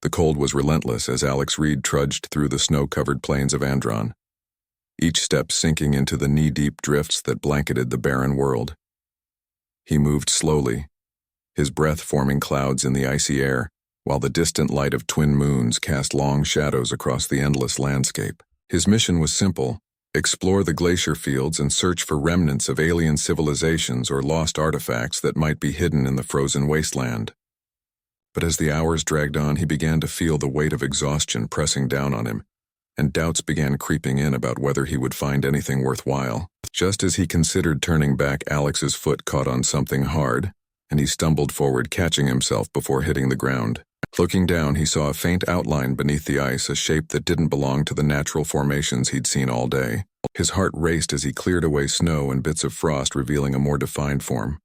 The cold was relentless as Alex Reed trudged through the snow-covered plains of Andron, each step sinking into the knee-deep drifts that blanketed the barren world. He moved slowly, his breath forming clouds in the icy air, while the distant light of twin moons cast long shadows across the endless landscape. His mission was simple: explore the glacier fields and search for remnants of alien civilizations or lost artifacts that might be hidden in the frozen wasteland. But as the hours dragged on, he began to feel the weight of exhaustion pressing down on him, and doubts began creeping in about whether he would find anything worthwhile. Just as he considered turning back, Alex's foot caught on something hard, and he stumbled forward, catching himself before hitting the ground. Looking down, he saw a faint outline beneath the ice, a shape that didn't belong to the natural formations he'd seen all day. His heart raced as he cleared away snow and bits of frost, revealing a more defined form.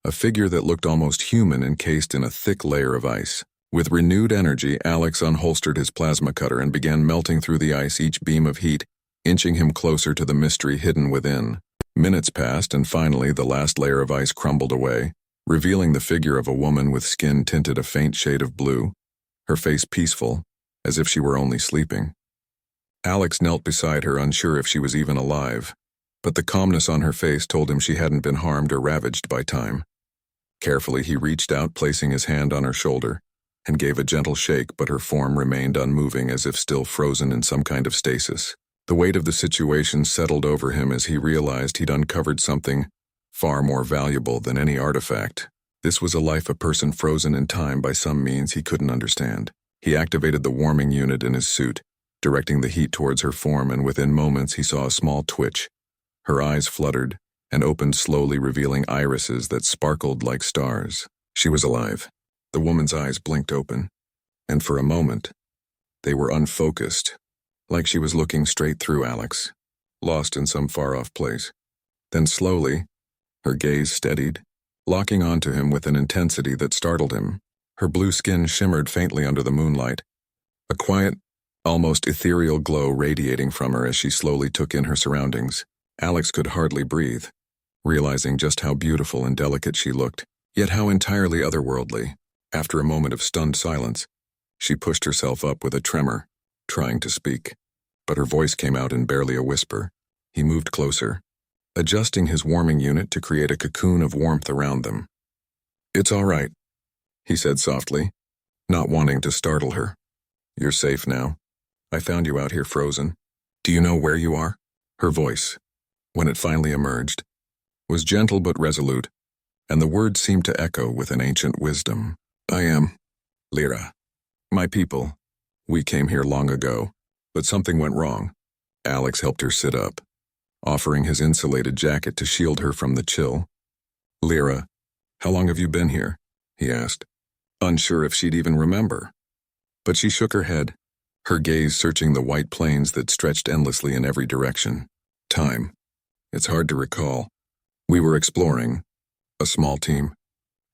A figure that looked almost human, encased in a thick layer of ice. With renewed energy, Alex unholstered his plasma cutter and began melting through the ice, each beam of heat inching him closer to the mystery hidden within. Minutes passed, and finally the last layer of ice crumbled away, revealing the figure of a woman with skin tinted a faint shade of blue, her face peaceful, as if she were only sleeping. Alex knelt beside her, unsure if she was even alive, but the calmness on her face told him she hadn't been harmed or ravaged by time. Carefully, he reached out, placing his hand on her shoulder, and gave a gentle shake, but her form remained unmoving, as if still frozen in some kind of stasis. The weight of the situation settled over him as he realized he'd uncovered something far more valuable than any artifact. This was a person frozen in time by some means he couldn't understand. He activated the warming unit in his suit, directing the heat towards her form, and within moments he saw a small twitch. Her eyes fluttered and opened slowly, revealing irises that sparkled like stars. She was alive. The woman's eyes blinked open, and for a moment, they were unfocused, like she was looking straight through Alex, lost in some far-off place. Then slowly, her gaze steadied, locking onto him with an intensity that startled him. Her blue skin shimmered faintly under the moonlight, a quiet, almost ethereal glow radiating from her as she slowly took in her surroundings. Alex could hardly breathe, realizing just how beautiful and delicate she looked, yet how entirely otherworldly. After a moment of stunned silence, she pushed herself up with a tremor, trying to speak, but her voice came out in barely a whisper. He moved closer, adjusting his warming unit to create a cocoon of warmth around them. "It's all right," he said softly, not wanting to startle her. "You're safe now. I found you out here frozen. Do you know where you are?" Her voice, when it finally emerged, was gentle but resolute, and the words seemed to echo with an ancient wisdom. "I am Lyra. My people. We came here long ago, but something went wrong." Alex helped her sit up, offering his insulated jacket to shield her from the chill. "Lyra, how long have you been here?" he asked, unsure if she'd even remember. But she shook her head, her gaze searching the white plains that stretched endlessly in every direction. "Time. It's hard to recall. We were exploring, a small team,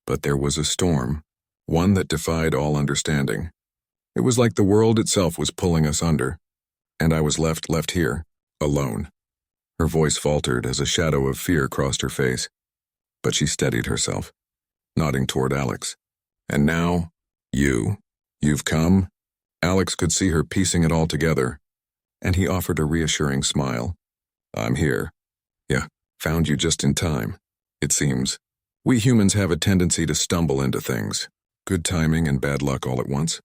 but there was a storm, one that defied all understanding. It was like the world itself was pulling us under, and I was left here, alone." Her voice faltered as a shadow of fear crossed her face, but she steadied herself, nodding toward Alex. "And now, you've come?" Alex could see her piecing it all together, and he offered a reassuring smile. "I'm here. Yeah, found you just in time, it seems. We humans have a tendency to stumble into things. Good timing and bad luck all at once,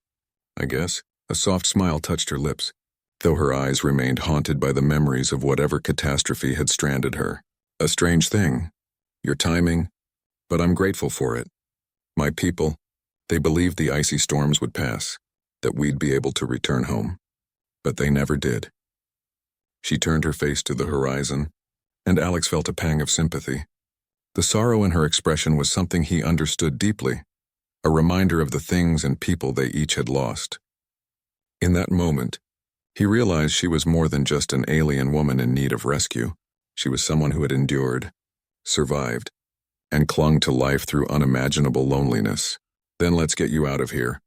I guess." A soft smile touched her lips, though her eyes remained haunted by the memories of whatever catastrophe had stranded her. "A strange thing, your timing, but I'm grateful for it. My people, they believed the icy storms would pass, that we'd be able to return home. But they never did." She turned her face to the horizon, and Alex felt a pang of sympathy. The sorrow in her expression was something he understood deeply, a reminder of the things and people they each had lost. In that moment, he realized she was more than just an alien woman in need of rescue. She was someone who had endured, survived, and clung to life through unimaginable loneliness. "Then let's get you out of here,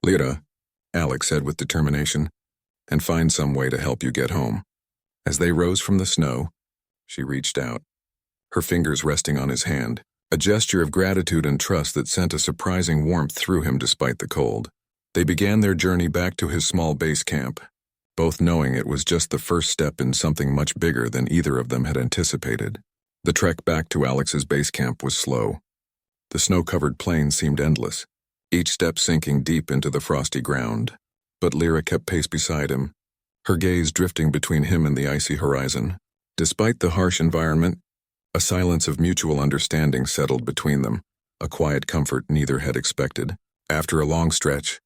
Lyra," Alex said with determination, "and find some way to help you get home." As they rose from the snow, she reached out, her fingers resting on his hand, a gesture of gratitude and trust that sent a surprising warmth through him despite the cold. They began their journey back to his small base camp, both knowing it was just the first step in something much bigger than either of them had anticipated. The trek back to Alex's base camp was slow. The snow-covered plain seemed endless, each step sinking deep into the frosty ground. But Lyra kept pace beside him, her gaze drifting between him and the icy horizon. Despite the harsh environment, a silence of mutual understanding settled between them, a quiet comfort neither had expected. After a long stretch,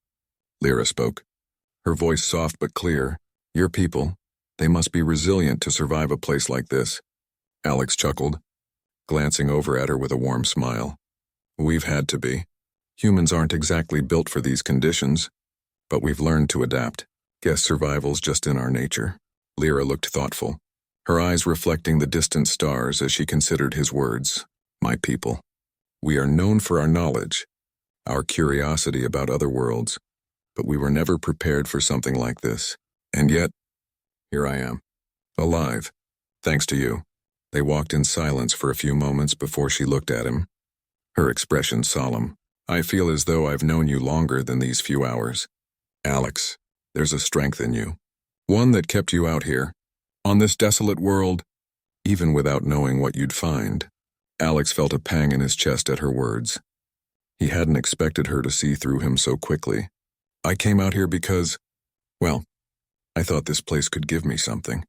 Lyra spoke, her voice soft but clear. "Your people, they must be resilient to survive a place like this." Alex chuckled, glancing over at her with a warm smile. "We've had to be. Humans aren't exactly built for these conditions, but we've learned to adapt. Guess survival's just in our nature." Lyra looked thoughtful, her eyes reflecting the distant stars as she considered his words. "My people. We are known for our knowledge, our curiosity about other worlds, but we were never prepared for something like this. And yet, here I am, alive, thanks to you." They walked in silence for a few moments before she looked at him, her expression solemn. "I feel as though I've known you longer than these few hours. Alex, there's a strength in you, one that kept you out here, on this desolate world, even without knowing what you'd find." Alex felt a pang in his chest at her words. He hadn't expected her to see through him so quickly. "I came out here because, well, I thought this place could give me something.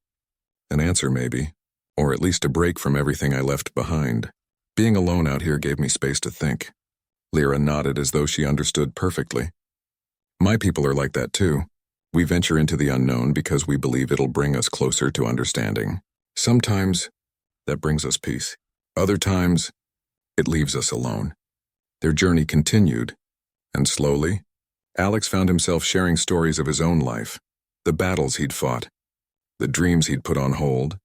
An answer maybe, or at least a break from everything I left behind. Being alone out here gave me space to think." Lyra nodded as though she understood perfectly. "My people are like that too. We venture into the unknown because we believe it'll bring us closer to understanding. Sometimes that brings us peace. Other times, it leaves us alone." Their journey continued, and slowly, Alex found himself sharing stories of his own life, the battles he'd fought, the dreams he'd put on hold,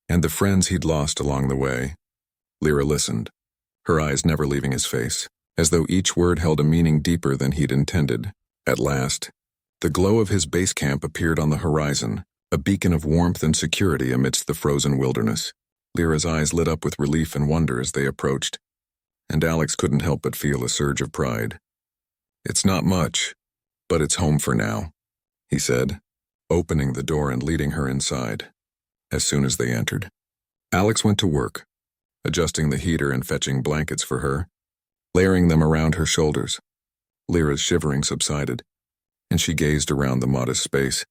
and the friends he'd lost along the way. Lyra listened, her eyes never leaving his face, as though each word held a meaning deeper than he'd intended. At last, the glow of his base camp appeared on the horizon, a beacon of warmth and security amidst the frozen wilderness. Lyra's eyes lit up with relief and wonder as they approached, and Alex couldn't help but feel a surge of pride. "It's not much, but it's home for now," he said, opening the door and leading her inside. As soon as they entered, Alex went to work, adjusting the heater and fetching blankets for her, layering them around her shoulders. Lyra's shivering subsided, and she gazed around the modest space,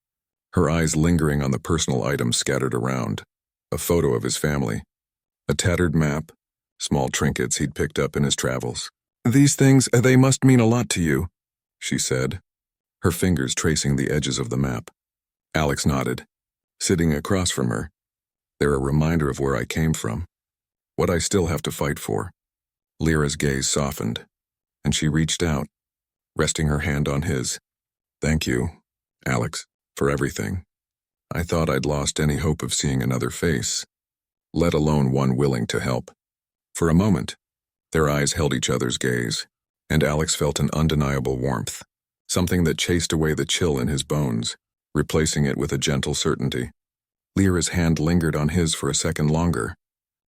her eyes lingering on the personal items scattered around. A photo of his family, a tattered map, small trinkets he'd picked up in his travels. "These things, they must mean a lot to you," she said, her fingers tracing the edges of the map. Alex nodded, sitting across from her. "They're a reminder of where I came from, what I still have to fight for." Lyra's gaze softened, and she reached out, resting her hand on his. "Thank you, Alex, for everything. I thought I'd lost any hope of seeing another face, let alone one willing to help." For a moment, their eyes held each other's gaze, and Alex felt an undeniable warmth, something that chased away the chill in his bones, replacing it with a gentle certainty. Lyra's hand lingered on his for a second longer,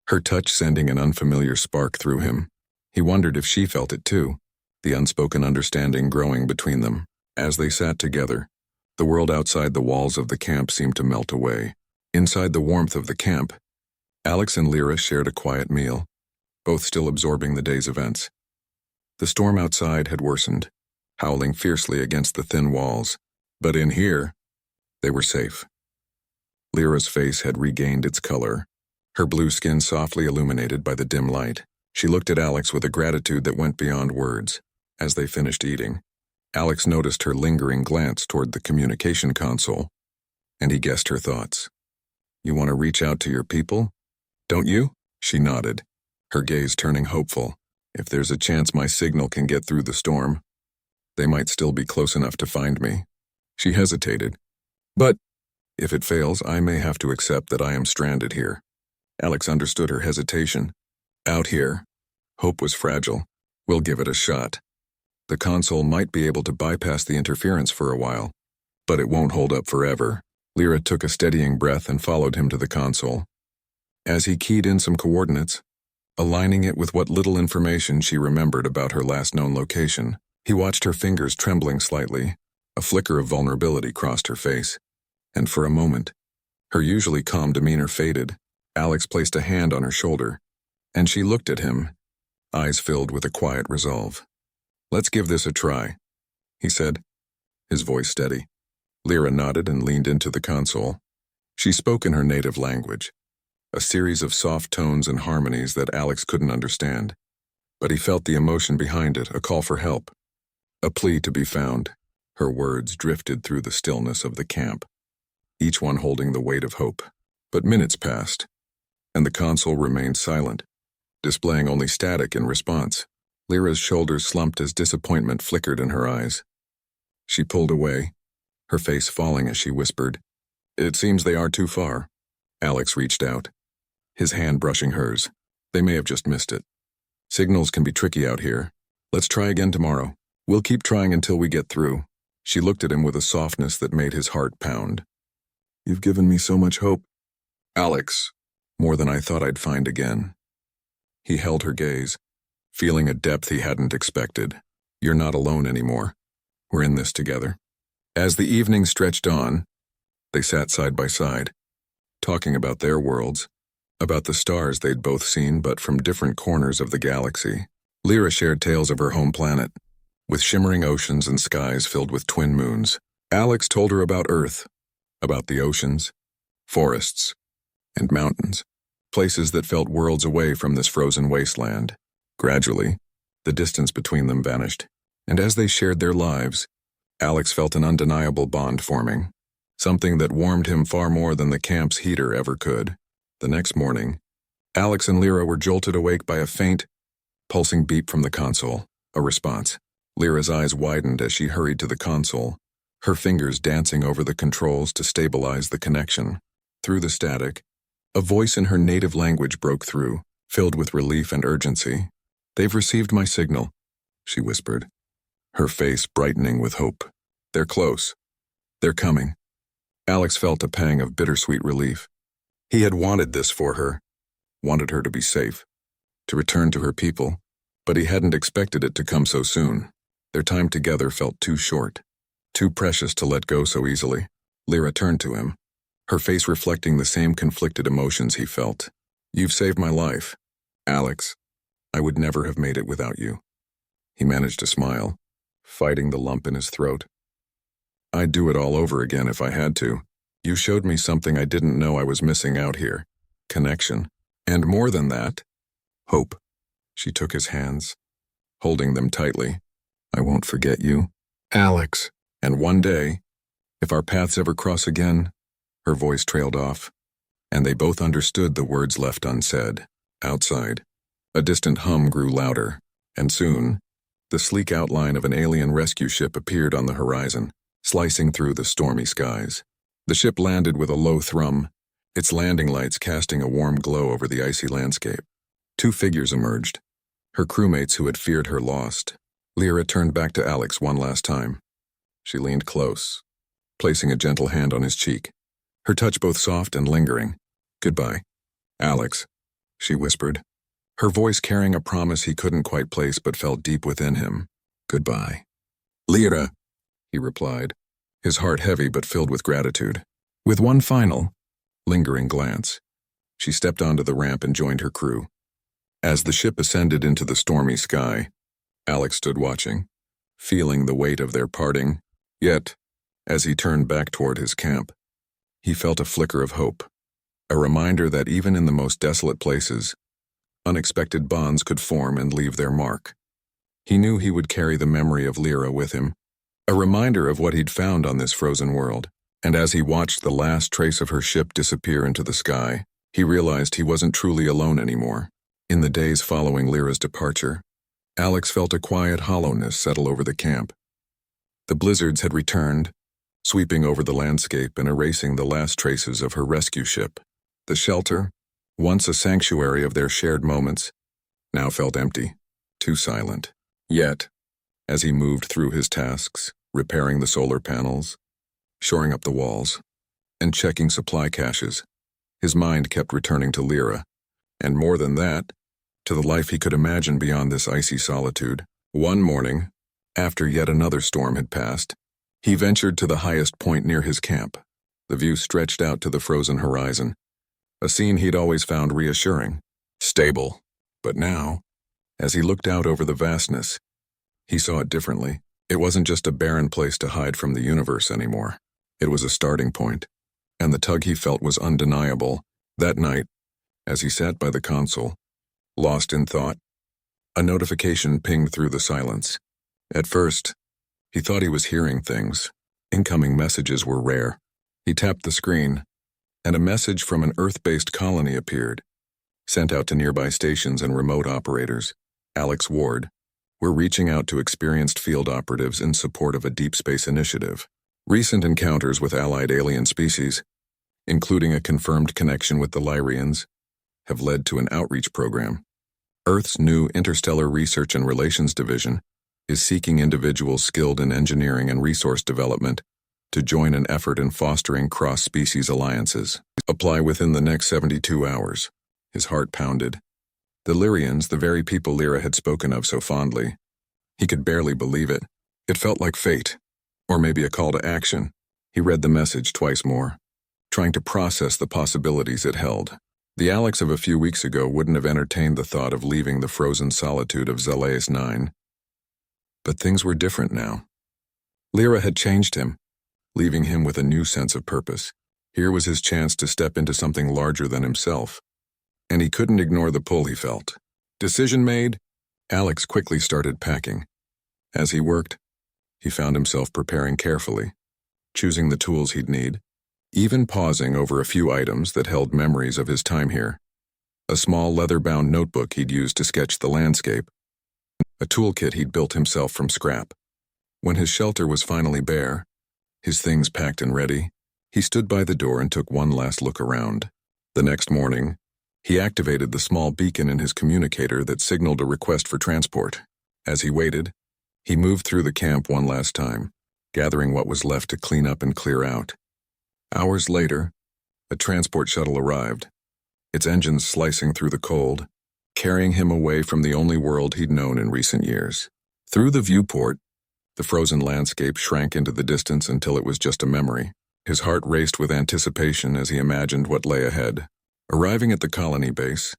her touch sending an unfamiliar spark through him. He wondered if she felt it too, the unspoken understanding growing between them. As they sat together, the world outside the walls of the camp seemed to melt away. Inside the warmth of the camp, Alex and Lyra shared a quiet meal, both still absorbing the day's events. The storm outside had worsened, howling fiercely against the thin walls, but in here, they were safe. Lyra's face had regained its color, her blue skin softly illuminated by the dim light. She looked at Alex with a gratitude that went beyond words. As they finished eating, Alex noticed her lingering glance toward the communication console, and he guessed her thoughts. "You want to reach out to your people, don't you?" She nodded, her gaze turning hopeful. "If there's a chance my signal can get through the storm, they might still be close enough to find me." She hesitated. "But if it fails, I may have to accept that I am stranded here." Alex understood her hesitation. "Out here, hope was fragile. We'll give it a shot. The console might be able to bypass the interference for a while, but it won't hold up forever." Lyra took a steadying breath and followed him to the console. As he keyed in some coordinates, aligning it with what little information she remembered about her last known location, He watched her fingers trembling slightly. A flicker of vulnerability crossed her face. And for a moment, her usually calm demeanor faded. Alex placed a hand on her shoulder, and she looked at him, eyes filled with a quiet resolve. "Let's give this a try," he said, his voice steady. Lyra nodded and leaned into the console. She spoke in her native language, a series of soft tones and harmonies that Alex couldn't understand. But he felt the emotion behind it, a call for help, a plea to be found. Her words drifted through the stillness of the camp, each one holding the weight of hope. But minutes passed, and the console remained silent, displaying only static in response. Lyra's shoulders slumped as disappointment flickered in her eyes. She pulled away, her face falling as she whispered, "It seems they are too far." Alex reached out, his hand brushing hers. "They may have just missed it. Signals can be tricky out here. Let's try again tomorrow. We'll keep trying until we get through." She looked at him with a softness that made his heart pound. "You've given me so much hope, Alex, more than I thought I'd find again." He held her gaze, feeling a depth he hadn't expected. "You're not alone anymore. We're in this together." As the evening stretched on, they sat side by side, talking about their worlds, about the stars they'd both seen but from different corners of the galaxy. Lyra shared tales of her home planet, with shimmering oceans and skies filled with twin moons. Alex told her about Earth, about the oceans, forests, and mountains, places that felt worlds away from this frozen wasteland. Gradually, the distance between them vanished, and as they shared their lives, Alex felt an undeniable bond forming, something that warmed him far more than the camp's heater ever could. The next morning, Alex and Lyra were jolted awake by a faint, pulsing beep from the console, a response. Lyra's eyes widened as she hurried to the console, her fingers dancing over the controls to stabilize the connection. Through the static, a voice in her native language broke through, filled with relief and urgency. "They've received my signal," she whispered, her face brightening with hope. "They're close. They're coming." Alex felt a pang of bittersweet relief. He had wanted this for her, wanted her to be safe, to return to her people, but he hadn't expected it to come so soon. Their time together felt too short, too precious to let go so easily. Lyra turned to him, her face reflecting the same conflicted emotions he felt. "You've saved my life, Alex. I would never have made it without you." He managed to smile, fighting the lump in his throat. "I'd do it all over again if I had to. You showed me something I didn't know I was missing out here. Connection. And more than that, hope." She took his hands, holding them tightly. "I won't forget you, Alex. And one day, if our paths ever cross again," her voice trailed off, and they both understood the words left unsaid. Outside, a distant hum grew louder, and soon, the sleek outline of an alien rescue ship appeared on the horizon, slicing through the stormy skies. The ship landed with a low thrum, its landing lights casting a warm glow over the icy landscape. Two figures emerged, her crewmates who had feared her lost. Lyra turned back to Alex one last time. She leaned close, placing a gentle hand on his cheek, her touch both soft and lingering. "Goodbye, Alex," she whispered, her voice carrying a promise he couldn't quite place but felt deep within him. "Goodbye, Lyra," he replied, his heart heavy but filled with gratitude. With one final, lingering glance, she stepped onto the ramp and joined her crew. As the ship ascended into the stormy sky, Alex stood watching, feeling the weight of their parting. Yet, as he turned back toward his camp, he felt a flicker of hope, a reminder that even in the most desolate places, unexpected bonds could form and leave their mark. He knew he would carry the memory of Lyra with him, a reminder of what he'd found on this frozen world. And as he watched the last trace of her ship disappear into the sky, he realized he wasn't truly alone anymore. In the days following Lyra's departure, Alex felt a quiet hollowness settle over the camp. The blizzards had returned, sweeping over the landscape and erasing the last traces of her rescue ship. The shelter, once a sanctuary of their shared moments, now felt empty, too silent. Yet, as he moved through his tasks, repairing the solar panels, shoring up the walls, and checking supply caches, his mind kept returning to Lyra, and more than that, to the life he could imagine beyond this icy solitude. One morning, After yet another storm had passed, he ventured to the highest point near his camp. The view stretched out to the frozen horizon, a scene he'd always found reassuring, stable. But now, as he looked out over the vastness, he saw it differently. It wasn't just a barren place to hide from the universe anymore. It was a starting point, and the tug he felt was undeniable. That night, as he sat by the console, lost in thought, a notification pinged through the silence. At first, he thought he was hearing things. Incoming messages were rare. He tapped the screen, and a message from an Earth-based colony appeared, sent out to nearby stations and remote operators. Alex Ward, we're reaching out to experienced field operatives in support of a deep space initiative. Recent encounters with allied alien species, including a confirmed connection with the Lyrians, have led to an outreach program. Earth's new Interstellar Research and Relations Division is seeking individuals skilled in engineering and resource development to join an effort in fostering cross-species alliances. Apply within the next 72 hours. His heart pounded. The Lyrians, the very people Lyra had spoken of so fondly. He could barely believe it. It felt like fate, or maybe a call to action. He read the message twice more, trying to process the possibilities it held. The Alex of a few weeks ago wouldn't have entertained the thought of leaving the frozen solitude of Zalaeus 9. But things were different now. Lyra had changed him, leaving him with a new sense of purpose. Here was his chance to step into something larger than himself, and he couldn't ignore the pull he felt. Decision made, Alex quickly started packing. As he worked, he found himself preparing carefully, choosing the tools he'd need, even pausing over a few items that held memories of his time here. A small leather-bound notebook he'd used to sketch the landscape, a toolkit he'd built himself from scrap. When his shelter was finally bare, his things packed and ready, he stood by the door and took one last look around. The next morning, he activated the small beacon in his communicator that signaled a request for transport. As he waited, he moved through the camp one last time, gathering what was left to clean up and clear out. Hours later, a transport shuttle arrived, its engines slicing through the cold, carrying him away from the only world he'd known in recent years. Through the viewport, the frozen landscape shrank into the distance until it was just a memory. His heart raced with anticipation as he imagined what lay ahead. Arriving at the colony base,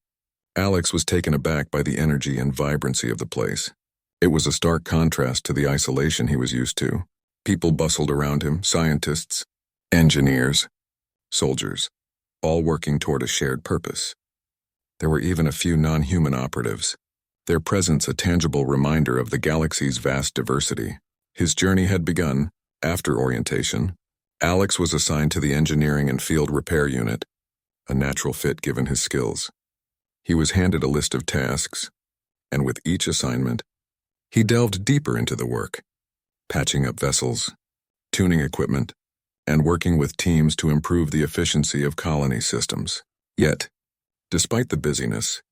Alex was taken aback by the energy and vibrancy of the place. It was a stark contrast to the isolation he was used to. People bustled around him, scientists, engineers, soldiers, all working toward a shared purpose. There were even a few non-human operatives, their presence a tangible reminder of the galaxy's vast diversity. His journey had begun. After orientation, Alex was assigned to the engineering and field repair unit, a natural fit given his skills. He was handed a list of tasks, and with each assignment, he delved deeper into the work, patching up vessels, tuning equipment, and working with teams to improve the efficiency of colony systems. Yet, despite the busyness,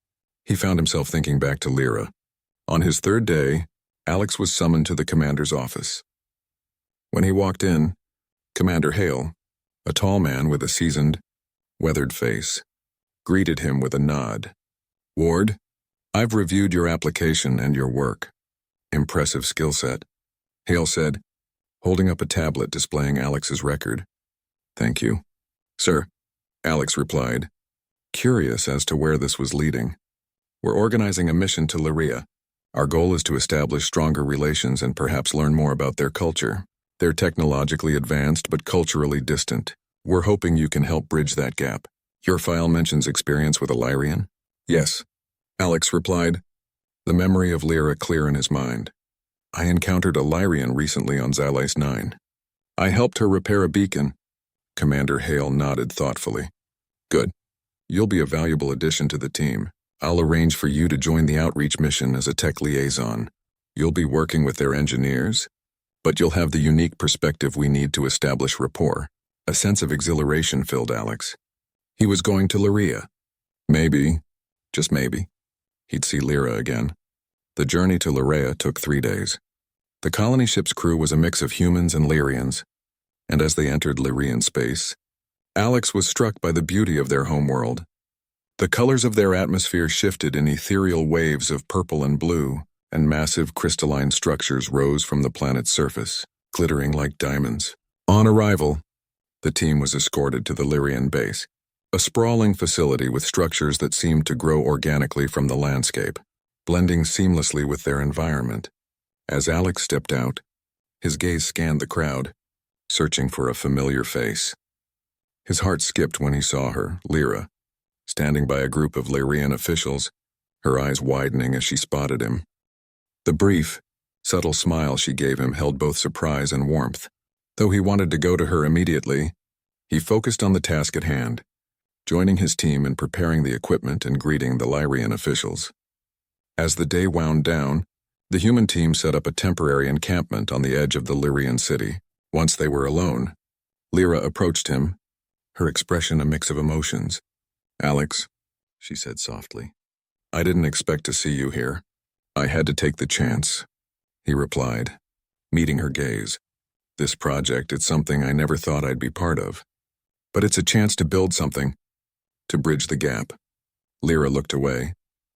he found himself thinking back to Lyra. On his third day, Alex was summoned to the commander's office. When he walked in, Commander Hale, a tall man with a seasoned, weathered face, greeted him with a nod. "Ward, I've reviewed your application and your work. Impressive skill set," Hale said, holding up a tablet displaying Alex's record. "Thank you, sir," Alex replied, curious as to where this was leading. "We're organizing a mission to Lyria. Our goal is to establish stronger relations and perhaps learn more about their culture. They're technologically advanced but culturally distant. We're hoping you can help bridge that gap." "Your file mentions experience with a Lyrian?" "Yes," Alex replied, the memory of Lyra clear in his mind. "I encountered a Lyrian recently on Zalaeus 9. I helped her repair a beacon." Commander Hale nodded thoughtfully. "Good. You'll be a valuable addition to the team. I'll arrange for you to join the outreach mission as a tech liaison. You'll be working with their engineers, but you'll have the unique perspective we need to establish rapport." A sense of exhilaration filled Alex. He was going to Lyria. Maybe, just maybe, he'd see Lyra again. The journey to Lyria took 3 days. The colony ship's crew was a mix of humans and Lyrians, and as they entered Lyrian space, Alex was struck by the beauty of their homeworld. The colors of their atmosphere shifted in ethereal waves of purple and blue, and massive crystalline structures rose from the planet's surface, glittering like diamonds. On arrival, the team was escorted to the Lyrian base, a sprawling facility with structures that seemed to grow organically from the landscape, blending seamlessly with their environment. As Alex stepped out, his gaze scanned the crowd, searching for a familiar face. His heart skipped when he saw her, Lyra, standing by a group of Lyrian officials, her eyes widening as she spotted him. The brief, subtle smile she gave him held both surprise and warmth. Though he wanted to go to her immediately, he focused on the task at hand, joining his team in preparing the equipment and greeting the Lyrian officials. As the day wound down, the human team set up a temporary encampment on the edge of the Lyrian city. Once they were alone, Lyra approached him, her expression a mix of emotions. "Alex," she said softly, "I didn't expect to see you here. I had to take the chance," he replied, meeting her gaze. "This project, it's something I never thought I'd be part of. But it's a chance to build something, to bridge the gap." Lyra looked away,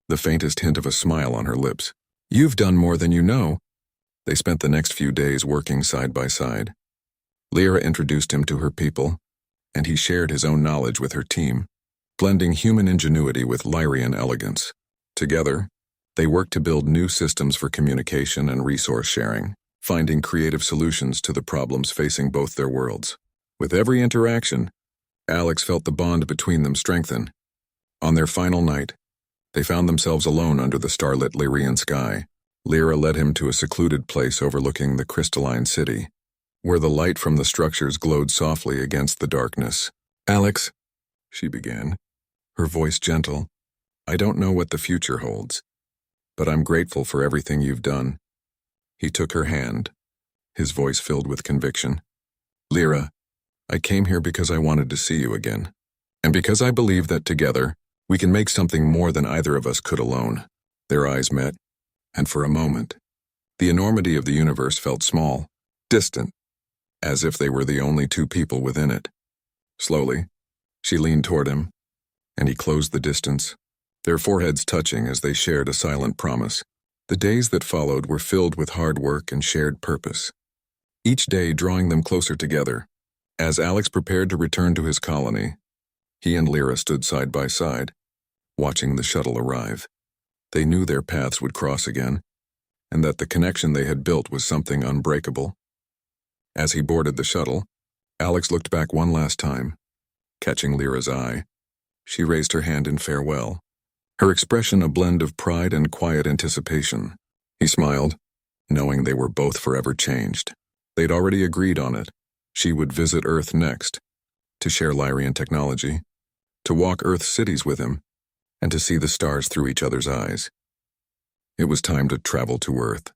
the faintest hint of a smile on her lips. "You've done more than you know." They spent the next few days working side by side. Lyra introduced him to her people, and he shared his own knowledge with her team, blending human ingenuity with Lyrian elegance. Together, they worked to build new systems for communication and resource sharing, finding creative solutions to the problems facing both their worlds. With every interaction, Alex felt the bond between them strengthen. On their final night, they found themselves alone under the starlit Lyrian sky. Lyra led him to a secluded place overlooking the crystalline city, where the light from the structures glowed softly against the darkness. "Alex," she began, her voice gentle, "I don't know what the future holds, but I'm grateful for everything you've done." He took her hand, his voice filled with conviction. "Lyra, I came here because I wanted to see you again, and because I believe that together, we can make something more than either of us could alone." Their eyes met, and for a moment, the enormity of the universe felt small, distant, as if they were the only two people within it. Slowly, she leaned toward him, and he closed the distance, their foreheads touching as they shared a silent promise. The days that followed were filled with hard work and shared purpose, each day drawing them closer together. As Alex prepared to return to his colony, he and Lyra stood side by side, watching the shuttle arrive. They knew their paths would cross again, and that the connection they had built was something unbreakable. As he boarded the shuttle, Alex looked back one last time, catching Lyra's eye. She raised her hand in farewell, her expression a blend of pride and quiet anticipation. He smiled, knowing they were both forever changed. They'd already agreed on it. She would visit Earth next, to share Lyrian technology, to walk Earth's cities with him, and to see the stars through each other's eyes. It was time to travel to Earth.